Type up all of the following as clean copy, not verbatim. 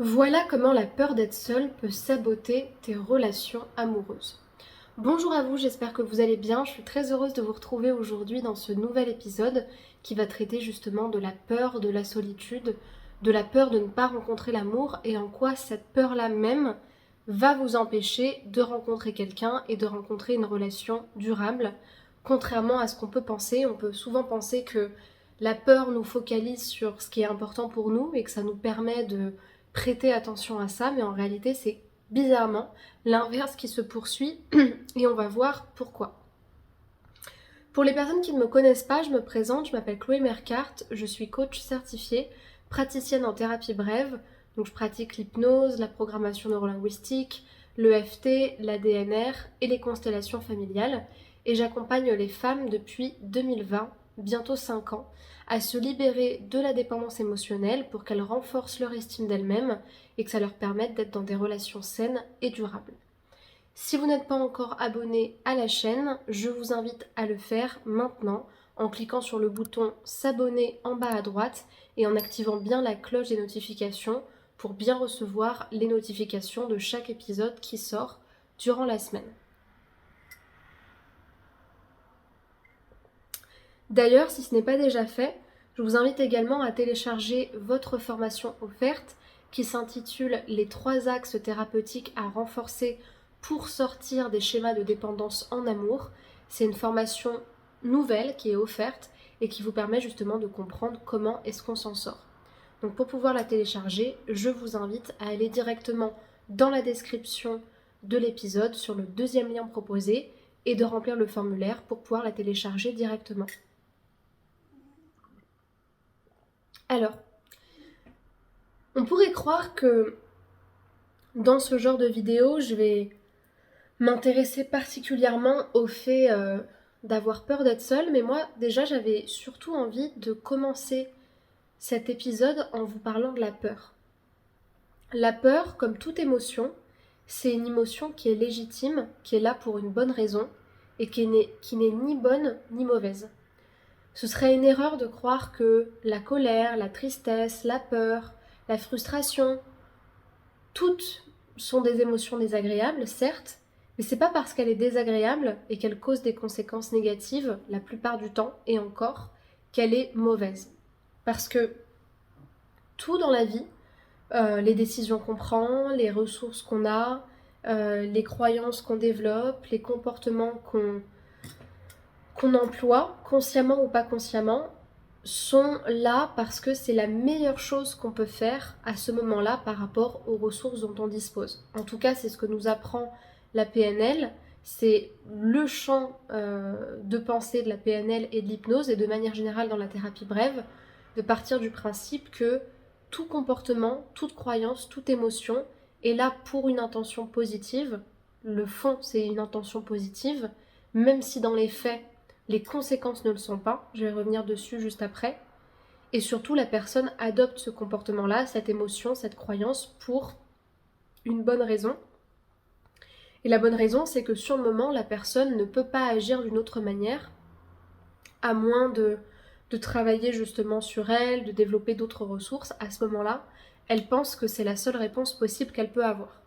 Voilà comment la peur d'être seule peut saboter tes relations amoureuses. Bonjour à vous, j'espère que vous allez bien. Je suis très heureuse de vous retrouver aujourd'hui dans ce nouvel épisode qui va traiter justement de la peur de la solitude, de la peur de ne pas rencontrer l'amour et en quoi cette peur-là même va vous empêcher de rencontrer quelqu'un et de rencontrer une relation durable. Contrairement à ce qu'on peut penser, on peut souvent penser que la peur nous focalise sur ce qui est important pour nous et que ça nous permet de prêter attention à ça, mais en réalité c'est bizarrement l'inverse qui se poursuit et on va voir pourquoi. Pour les personnes qui ne me connaissent pas, je me présente, je m'appelle Chloé Mercart, je suis coach certifiée, praticienne en thérapie brève, donc je pratique l'hypnose, la programmation neurolinguistique, l'EFT, la DNR et les constellations familiales et j'accompagne les femmes depuis 2020, bientôt 5 ans, à se libérer de la dépendance émotionnelle pour qu'elles renforcent leur estime d'elles-mêmes et que ça leur permette d'être dans des relations saines et durables. Si vous n'êtes pas encore abonné à la chaîne, je vous invite à le faire maintenant en cliquant sur le bouton s'abonner en bas à droite et en activant bien la cloche des notifications pour bien recevoir les notifications de chaque épisode qui sort durant la semaine. D'ailleurs, si ce n'est pas déjà fait, je vous invite également à télécharger votre formation offerte qui s'intitule Les 3 axes thérapeutiques à renforcer pour sortir des schémas de dépendance en amour. C'est une formation nouvelle qui est offerte et qui vous permet justement de comprendre comment est-ce qu'on s'en sort. Donc pour pouvoir la télécharger, je vous invite à aller directement dans la description de l'épisode sur le deuxième lien proposé et de remplir le formulaire pour pouvoir la télécharger directement. Alors, on pourrait croire que dans ce genre de vidéo, je vais m'intéresser particulièrement au fait d'avoir peur d'être seule, mais moi déjà j'avais surtout envie de commencer cet épisode en vous parlant de la peur. La peur, comme toute émotion, c'est une émotion qui est légitime, qui est là pour une bonne raison et qui n'est ni bonne ni mauvaise. Ce serait une erreur de croire que la colère, la tristesse, la peur, la frustration, toutes sont des émotions désagréables, certes, mais c'est pas parce qu'elle est désagréable et qu'elle cause des conséquences négatives, la plupart du temps, et encore, qu'elle est mauvaise. Parce que tout dans la vie, les décisions qu'on prend, les ressources qu'on a, les croyances qu'on développe, les comportements qu'on emploie, consciemment ou pas consciemment, sont là parce que c'est la meilleure chose qu'on peut faire à ce moment-là par rapport aux ressources dont on dispose. En tout cas, c'est ce que nous apprend la PNL, c'est le champ de pensée de la PNL et de l'hypnose, et de manière générale dans la thérapie brève, de partir du principe que tout comportement, toute croyance, toute émotion est là pour une intention positive. Le fond, c'est une intention positive, même si dans les faits, les conséquences ne le sont pas, je vais revenir dessus juste après. Et surtout, la personne adopte ce comportement-là, cette émotion, cette croyance pour une bonne raison. Et la bonne raison, c'est que sur le moment, la personne ne peut pas agir d'une autre manière, à moins de travailler justement sur elle, de développer d'autres ressources. À ce moment-là, elle pense que c'est la seule réponse possible qu'elle peut avoir.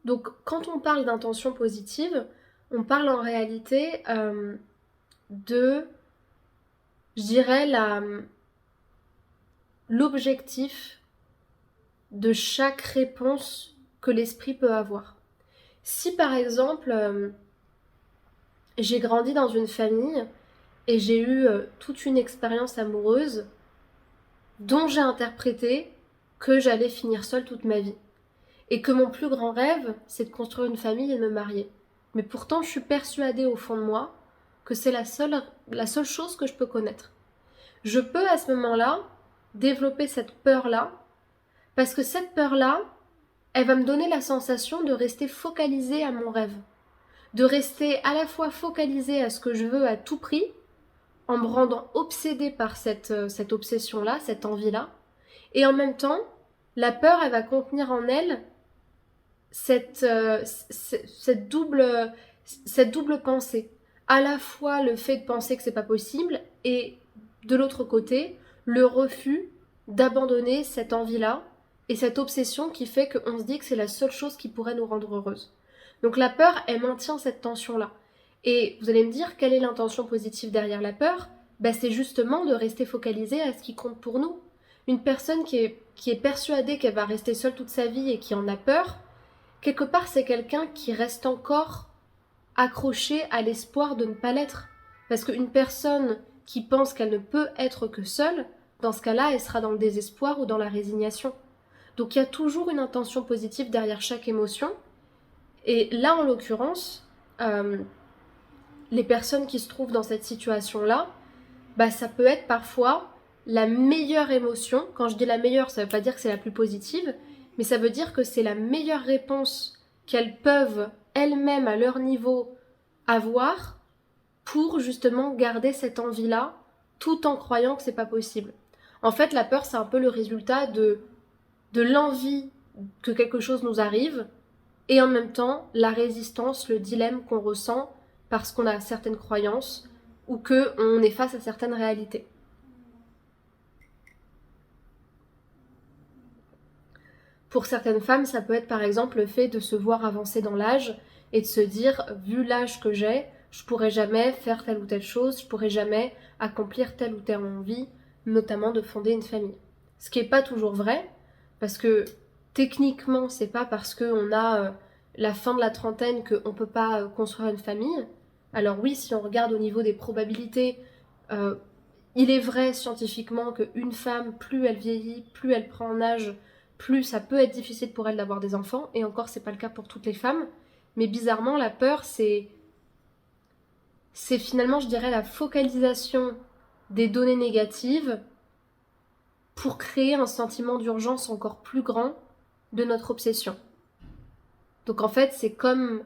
Donc quand on parle d'intention positive, on parle en réalité de, je dirais, l'objectif de chaque réponse que l'esprit peut avoir. Si par exemple, j'ai grandi dans une famille et j'ai eu toute une expérience amoureuse dont j'ai interprété que j'allais finir seule toute ma vie. Et que mon plus grand rêve, c'est de construire une famille et de me marier. Mais pourtant, je suis persuadée au fond de moi que c'est la seule chose que je peux connaître. Je peux à ce moment-là développer cette peur-là, parce que cette peur-là, elle va me donner la sensation de rester focalisée à mon rêve. De rester à la fois focalisée à ce que je veux à tout prix, en me rendant obsédée par cette obsession-là, cette envie-là, et en même temps, la peur, elle va contenir en elle cette double pensée. à la fois le fait de penser que c'est pas possible et de l'autre côté, le refus d'abandonner cette envie-là et cette obsession qui fait qu'on se dit que c'est la seule chose qui pourrait nous rendre heureuse. Donc la peur, elle maintient cette tension-là. Et vous allez me dire, quelle est l'intention positive derrière la peur ? C'est justement de rester focalisé à ce qui compte pour nous. Une personne qui est persuadée qu'elle va rester seule toute sa vie et qui en a peur, quelque part c'est quelqu'un qui reste encore accroché à l'espoir de ne pas l'être. Parce qu'une personne qui pense qu'elle ne peut être que seule, dans ce cas-là, elle sera dans le désespoir ou dans la résignation. Donc il y a toujours une intention positive derrière chaque émotion. Et là, en l'occurrence, les personnes qui se trouvent dans cette situation-là, ça peut être parfois la meilleure émotion. Quand je dis la meilleure, ça ne veut pas dire que c'est la plus positive, mais ça veut dire que c'est la meilleure réponse qu'elles peuvent elles-mêmes à leur niveau avoir pour justement garder cette envie-là tout en croyant que c'est pas possible. En fait, la peur, c'est un peu le résultat de l'envie que quelque chose nous arrive et en même temps la résistance, le dilemme qu'on ressent parce qu'on a certaines croyances ou qu'on est face à certaines réalités. Pour certaines femmes, ça peut être par exemple le fait de se voir avancer dans l'âge et de se dire, vu l'âge que j'ai, je pourrais jamais faire telle ou telle chose, je pourrais jamais accomplir telle ou telle envie, notamment de fonder une famille. Ce qui n'est pas toujours vrai, parce que techniquement, c'est pas parce qu'on a la fin de la trentaine qu'on ne peut pas construire une famille. Alors oui, si on regarde au niveau des probabilités, il est vrai scientifiquement qu'une femme, plus elle vieillit, plus elle prend en âge, plus ça peut être difficile pour elle d'avoir des enfants, et encore c'est pas le cas pour toutes les femmes, mais bizarrement la peur c'est finalement je dirais la focalisation des données négatives pour créer un sentiment d'urgence encore plus grand de notre obsession. Donc en fait c'est comme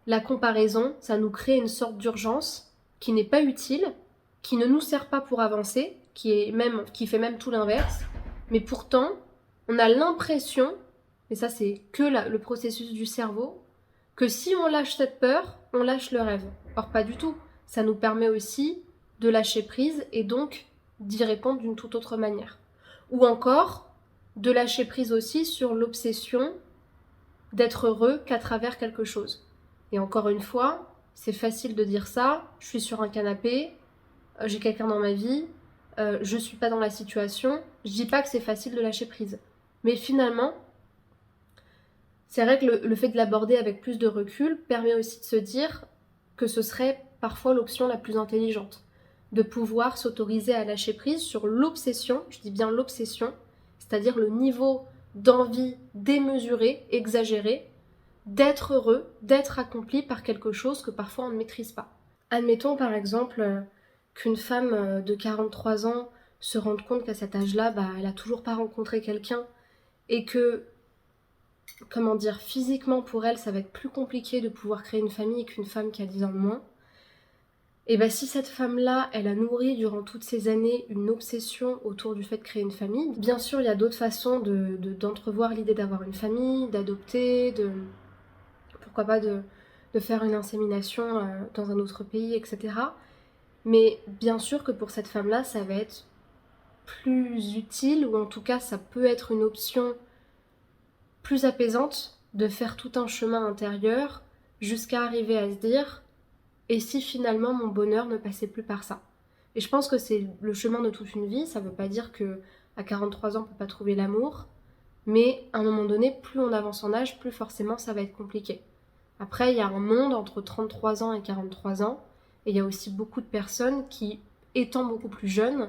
la comparaison, ça nous crée une sorte d'urgence qui n'est pas utile, qui ne nous sert pas pour avancer, qui fait même tout l'inverse, mais pourtant on a l'impression, et ça c'est que le processus du cerveau, que si on lâche cette peur, on lâche le rêve. Or pas du tout. Ça nous permet aussi de lâcher prise et donc d'y répondre d'une toute autre manière. Ou encore, de lâcher prise aussi sur l'obsession d'être heureux qu'à travers quelque chose. Et encore une fois, c'est facile de dire ça, je suis sur un canapé, j'ai quelqu'un dans ma vie, je suis pas dans la situation, je dis pas que c'est facile de lâcher prise. Mais finalement, c'est vrai que le fait de l'aborder avec plus de recul permet aussi de se dire que ce serait parfois l'option la plus intelligente, de pouvoir s'autoriser à lâcher prise sur l'obsession, je dis bien l'obsession, c'est-à-dire le niveau d'envie démesuré, exagéré, d'être heureux, d'être accompli par quelque chose que parfois on ne maîtrise pas. Admettons par exemple qu'une femme de 43 ans se rende compte qu'à cet âge-là, elle n'a toujours pas rencontré quelqu'un et que, physiquement pour elle, ça va être plus compliqué de pouvoir créer une famille qu'une femme qui a 10 ans de moins. Et si cette femme-là, elle a nourri durant toutes ces années une obsession autour du fait de créer une famille, bien sûr, il y a d'autres façons d'entrevoir l'idée d'avoir une famille, d'adopter, pourquoi pas de faire une insémination dans un autre pays, etc. Mais bien sûr que pour cette femme-là, ça va être plus utile, ou en tout cas, ça peut être une option plus apaisante de faire tout un chemin intérieur jusqu'à arriver à se dire « Et si finalement mon bonheur ne passait plus par ça ?» Et je pense que c'est le chemin de toute une vie. Ça veut pas dire qu'à 43 ans on peut pas trouver l'amour, mais à un moment donné, plus on avance en âge, plus forcément ça va être compliqué. Après, il y a un monde entre 33 ans et 43 ans, et il y a aussi beaucoup de personnes qui, étant beaucoup plus jeunes,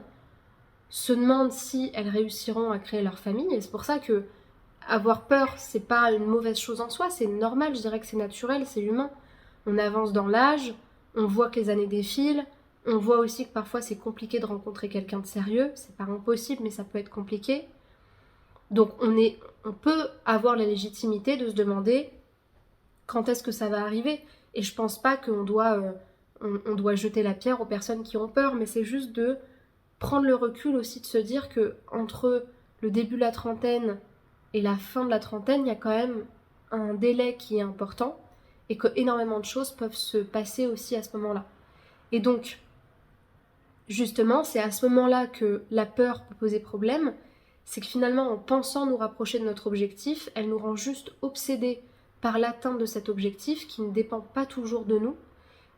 se demandent si elles réussiront à créer leur famille. Et c'est pour ça que avoir peur, c'est pas une mauvaise chose en soi, c'est normal, je dirais que c'est naturel, c'est humain. On avance dans l'âge, on voit que les années défilent, on voit aussi que parfois c'est compliqué de rencontrer quelqu'un de sérieux, c'est pas impossible, mais ça peut être compliqué. Donc on peut avoir la légitimité de se demander quand est-ce que ça va arriver. Et je pense pas qu'on doit jeter la pierre aux personnes qui ont peur, mais c'est juste de prendre le recul aussi, de se dire que entre le début de la trentaine et la fin de la trentaine, il y a quand même un délai qui est important, et que énormément de choses peuvent se passer aussi à ce moment-là. Et donc, justement, c'est à ce moment-là que la peur peut poser problème, c'est que finalement, en pensant nous rapprocher de notre objectif, elle nous rend juste obsédés par l'atteinte de cet objectif qui ne dépend pas toujours de nous,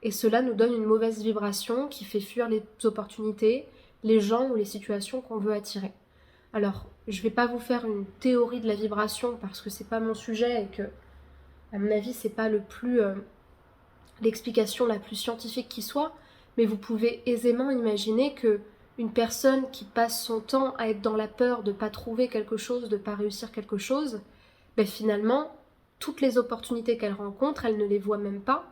et cela nous donne une mauvaise vibration qui fait fuir les opportunités, les gens ou les situations qu'on veut attirer. Alors, je ne vais pas vous faire une théorie de la vibration parce que c'est pas mon sujet et que, à mon avis, c'est pas l'explication la plus scientifique qui soit, mais vous pouvez aisément imaginer que une personne qui passe son temps à être dans la peur de ne pas trouver quelque chose, de ne pas réussir quelque chose, ben finalement, toutes les opportunités qu'elle rencontre, elle ne les voit même pas,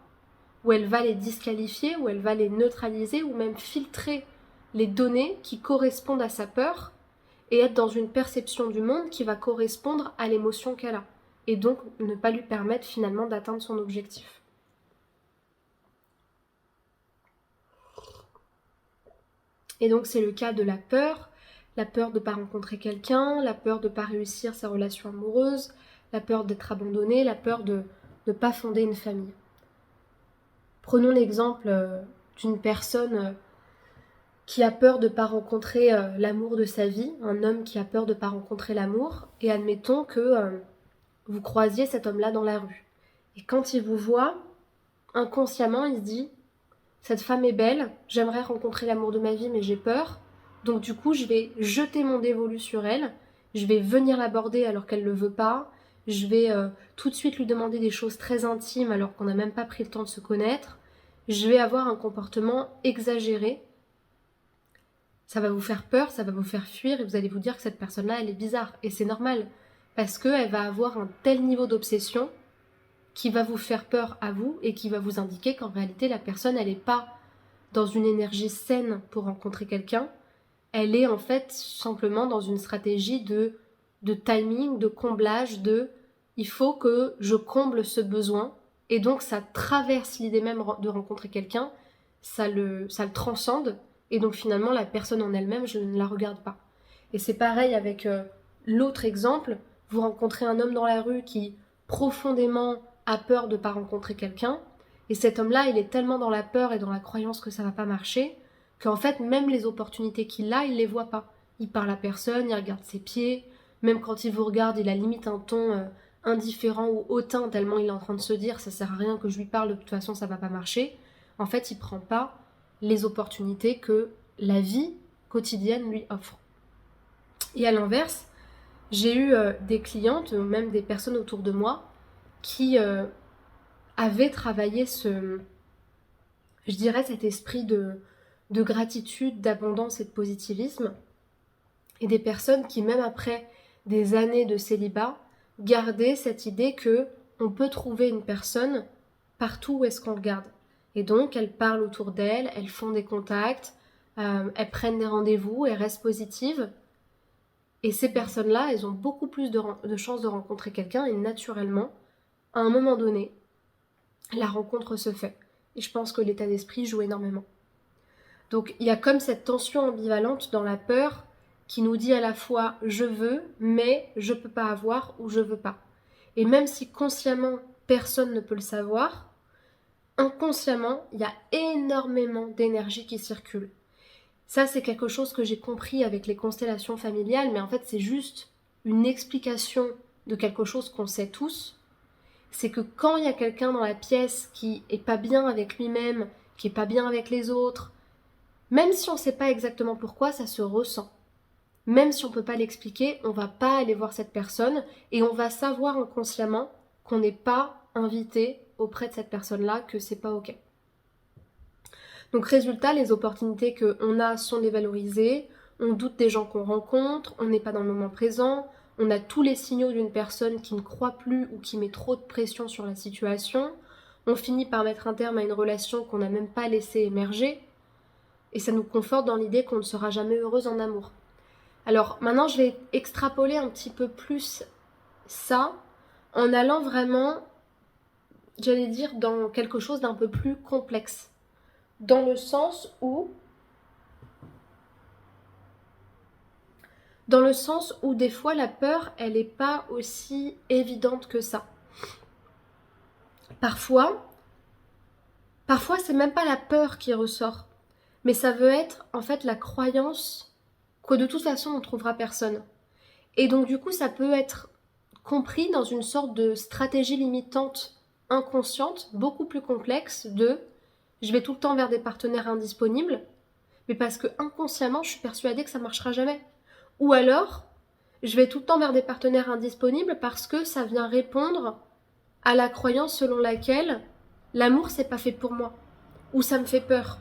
ou elle va les disqualifier, ou elle va les neutraliser, ou même filtrer les données qui correspondent à sa peur, et être dans une perception du monde qui va correspondre à l'émotion qu'elle a, et donc ne pas lui permettre finalement d'atteindre son objectif. Et donc c'est le cas de la peur de ne pas rencontrer quelqu'un, la peur de ne pas réussir sa relation amoureuse, la peur d'être abandonné, la peur de ne pas fonder une famille. Prenons l'exemple d'une personne qui a peur de ne pas rencontrer l'amour de sa vie, un homme qui a peur de ne pas rencontrer l'amour, et admettons que vous croisiez cet homme-là dans la rue. Et quand il vous voit, inconsciemment, il se dit « Cette femme est belle, j'aimerais rencontrer l'amour de ma vie, mais j'ai peur. Donc du coup, je vais jeter mon dévolu sur elle, je vais venir l'aborder alors qu'elle ne le veut pas, je vais tout de suite lui demander des choses très intimes alors qu'on n'a même pas pris le temps de se connaître. Je vais avoir un comportement exagéré. Ça va vous faire peur, ça va vous faire fuir et vous allez vous dire que cette personne-là, elle est bizarre. Et c'est normal, parce qu'elle va avoir un tel niveau d'obsession qui va vous faire peur à vous et qui va vous indiquer qu'en réalité, la personne, elle n'est pas dans une énergie saine pour rencontrer quelqu'un. Elle est en fait simplement dans une stratégie de timing, de comblage, il faut que je comble ce besoin. Et donc, ça traverse l'idée même de rencontrer quelqu'un, ça le transcende. Et donc, finalement, la personne en elle-même, je ne la regarde pas. Et c'est pareil avec l'autre exemple. Vous rencontrez un homme dans la rue qui, profondément, a peur de ne pas rencontrer quelqu'un. Et cet homme-là, il est tellement dans la peur et dans la croyance que ça ne va pas marcher, qu'en fait, même les opportunités qu'il a, il ne les voit pas. Il parle à personne, il regarde ses pieds. Même quand il vous regarde, il a limite un ton indifférent ou hautain, tellement il est en train de se dire « ça sert à rien que je lui parle, de toute façon, ça ne va pas marcher ». En fait, il ne prend pas les opportunités que la vie quotidienne lui offre. Et à l'inverse, j'ai eu des clientes, ou même des personnes autour de moi, qui avaient travaillé je dirais, cet esprit de gratitude, d'abondance et de positivisme, et des personnes qui, même après des années de célibat, gardaient cette idée que on peut trouver une personne partout où est-ce qu'on regarde. Et donc, elles parlent autour d'elles, elles font des contacts, elles prennent des rendez-vous, elles restent positives. Et ces personnes-là, elles ont beaucoup plus de chances de rencontrer quelqu'un et naturellement, à un moment donné, la rencontre se fait. Et je pense que l'état d'esprit joue énormément. Donc il y a comme cette tension ambivalente dans la peur qui nous dit à la fois je veux, mais je peux pas avoir ou je veux pas. Et même si consciemment personne ne peut le savoir, inconsciemment il y a énormément d'énergie qui circule. Ça c'est quelque chose que j'ai compris avec les constellations familiales, mais en fait c'est juste une explication de quelque chose qu'on sait tous. C'est que quand il y a quelqu'un dans la pièce qui est pas bien avec lui-même, qui est pas bien avec les autres, même si on ne sait pas exactement pourquoi, ça se ressent. Même si on ne peut pas l'expliquer, on ne va pas aller voir cette personne et on va savoir inconsciemment qu'on n'est pas invité auprès de cette personne-là, que c'est pas ok. Donc résultat, les opportunités qu'on a sont dévalorisées, on doute des gens qu'on rencontre, on n'est pas dans le moment présent, on a tous les signaux d'une personne qui ne croit plus ou qui met trop de pression sur la situation, on finit par mettre un terme à une relation qu'on n'a même pas laissé émerger, et ça nous conforte dans l'idée qu'on ne sera jamais heureuse en amour. Alors maintenant, je vais extrapoler un petit peu plus ça en allant vraiment, j'allais dire, dans quelque chose d'un peu plus complexe. Dans le sens où des fois la peur, elle n'est pas aussi évidente que ça. Parfois c'est même pas la peur qui ressort, mais ça veut être en fait la croyance que de toute façon on trouvera personne. Et donc du coup ça peut être compris dans une sorte de stratégie limitante inconsciente, beaucoup plus complexe de je vais tout le temps vers des partenaires indisponibles, mais parce que inconsciemment je suis persuadée que ça marchera jamais. Ou alors, je vais tout le temps vers des partenaires indisponibles parce que ça vient répondre à la croyance selon laquelle l'amour c'est pas fait pour moi, ou ça me fait peur,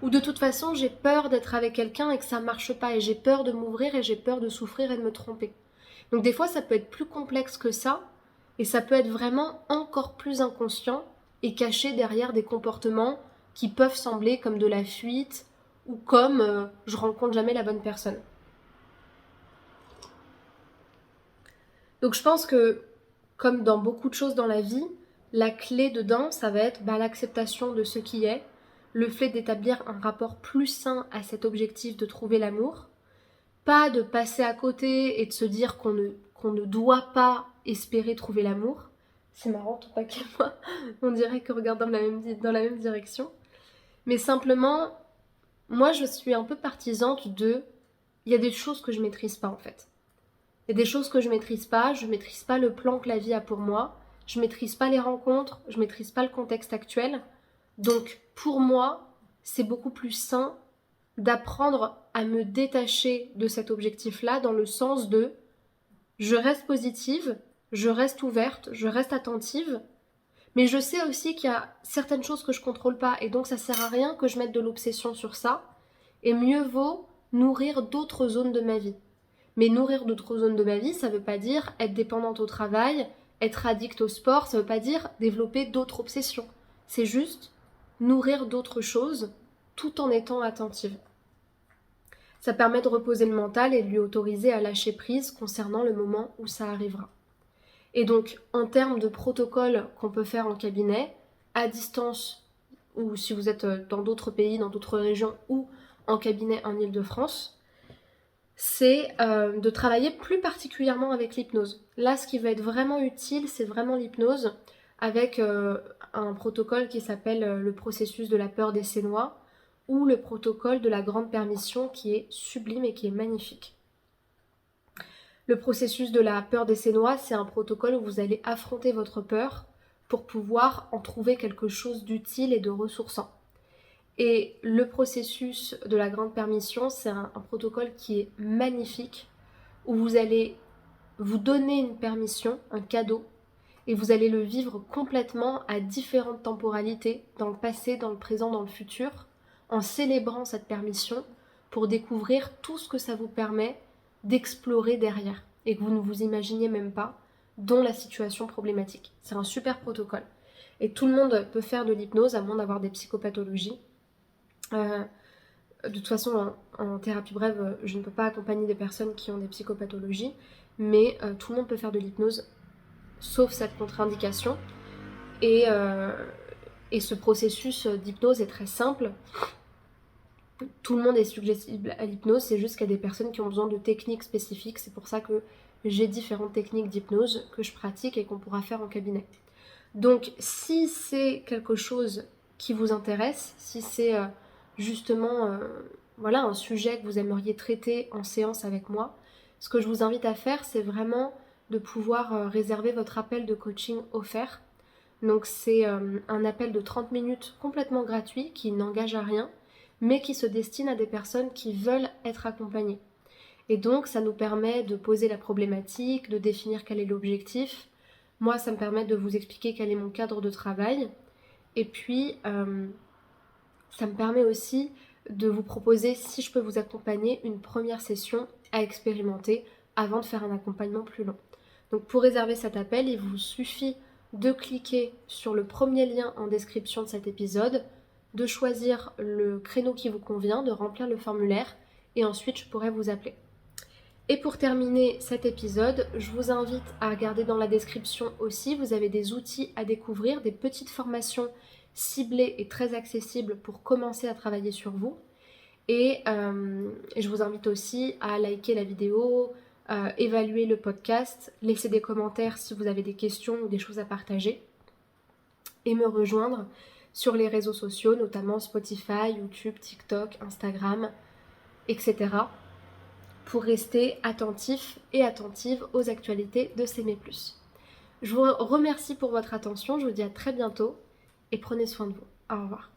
ou de toute façon j'ai peur d'être avec quelqu'un et que ça marche pas, et j'ai peur de m'ouvrir et j'ai peur de souffrir et de me tromper. Donc des fois ça peut être plus complexe que ça, et ça peut être vraiment encore plus inconscient et caché derrière des comportements qui peuvent sembler comme de la fuite ou comme je rencontre jamais la bonne personne. Donc je pense que, comme dans beaucoup de choses dans la vie, la clé dedans, ça va être l'acceptation de ce qui est, le fait d'établir un rapport plus sain à cet objectif de trouver l'amour, pas de passer à côté et de se dire qu'on ne doit pas espérer trouver l'amour. C'est marrant, ton paquet et moi, on dirait que regarde dans la même direction. Mais simplement, moi je suis un peu partisante de, il y a des choses que je maîtrise pas en fait. Il y a des choses que je maîtrise pas le plan que la vie a pour moi, je maîtrise pas les rencontres, je maîtrise pas le contexte actuel. Donc pour moi, c'est beaucoup plus sain d'apprendre à me détacher de cet objectif-là dans le sens de je reste positive, je reste ouverte, je reste attentive, mais je sais aussi qu'il y a certaines choses que je contrôle pas et donc ça sert à rien que je mette de l'obsession sur ça et mieux vaut nourrir d'autres zones de ma vie. Mais nourrir d'autres zones de ma vie, ça veut pas dire être dépendante au travail, être addict au sport, ça veut pas dire développer d'autres obsessions. C'est juste nourrir d'autres choses tout en étant attentive. Ça permet de reposer le mental et de lui autoriser à lâcher prise concernant le moment où ça arrivera. Et donc, en termes de protocole qu'on peut faire en cabinet, à distance, ou si vous êtes dans d'autres pays, dans d'autres régions, ou en cabinet en Île-de-France, c'est de travailler plus particulièrement avec l'hypnose. Là, ce qui va être vraiment utile, c'est vraiment l'hypnose, avec un protocole qui s'appelle le processus de la peur des Sénois, ou le protocole de la grande permission qui est sublime et qui est magnifique. Le processus de la peur des Sénois, c'est un protocole où vous allez affronter votre peur pour pouvoir en trouver quelque chose d'utile et de ressourçant. Et le processus de la grande permission, c'est un protocole qui est magnifique, où vous allez vous donner une permission, un cadeau, et vous allez le vivre complètement à différentes temporalités, dans le passé, dans le présent, dans le futur, en célébrant cette permission pour découvrir tout ce que ça vous permet d'explorer derrière et que vous ne vous imaginiez même pas, dont la situation problématique. C'est un super protocole. Et tout le monde peut faire de l'hypnose à moins d'avoir des psychopathologies. De toute façon, en thérapie brève, je ne peux pas accompagner des personnes qui ont des psychopathologies, mais tout le monde peut faire de l'hypnose, sauf cette contre-indication. Et ce processus d'hypnose est très simple. Tout le monde est suggestible à l'hypnose, c'est juste qu'il y a des personnes qui ont besoin de techniques spécifiques. C'est pour ça que j'ai différentes techniques d'hypnose que je pratique et qu'on pourra faire en cabinet. Donc si c'est quelque chose qui vous intéresse, si c'est justement un sujet que vous aimeriez traiter en séance avec moi, ce que je vous invite à faire, c'est vraiment de pouvoir réserver votre appel de coaching offert. Donc c'est un appel de 30 minutes complètement gratuit qui n'engage à rien, mais qui se destine à des personnes qui veulent être accompagnées. Et donc ça nous permet de poser la problématique, de définir quel est l'objectif. Moi, ça me permet de vous expliquer quel est mon cadre de travail. Et puis, ça me permet aussi de vous proposer, si je peux vous accompagner, une première session à expérimenter avant de faire un accompagnement plus long. Donc pour réserver cet appel, il vous suffit de cliquer sur le premier lien en description de cet épisode, de choisir le créneau qui vous convient, de remplir le formulaire et ensuite je pourrai vous appeler. Et pour terminer cet épisode, je vous invite à regarder dans la description aussi, vous avez des outils à découvrir, des petites formations ciblées et très accessibles pour commencer à travailler sur vous. Et je vous invite aussi à liker la vidéo, évaluer le podcast, laisser des commentaires si vous avez des questions ou des choses à partager. et me rejoindre sur les réseaux sociaux, notamment Spotify, YouTube, TikTok, Instagram, etc. pour rester attentif et attentive aux actualités de S'aimer plus. Je vous remercie pour votre attention, je vous dis à très bientôt et prenez soin de vous. Au revoir.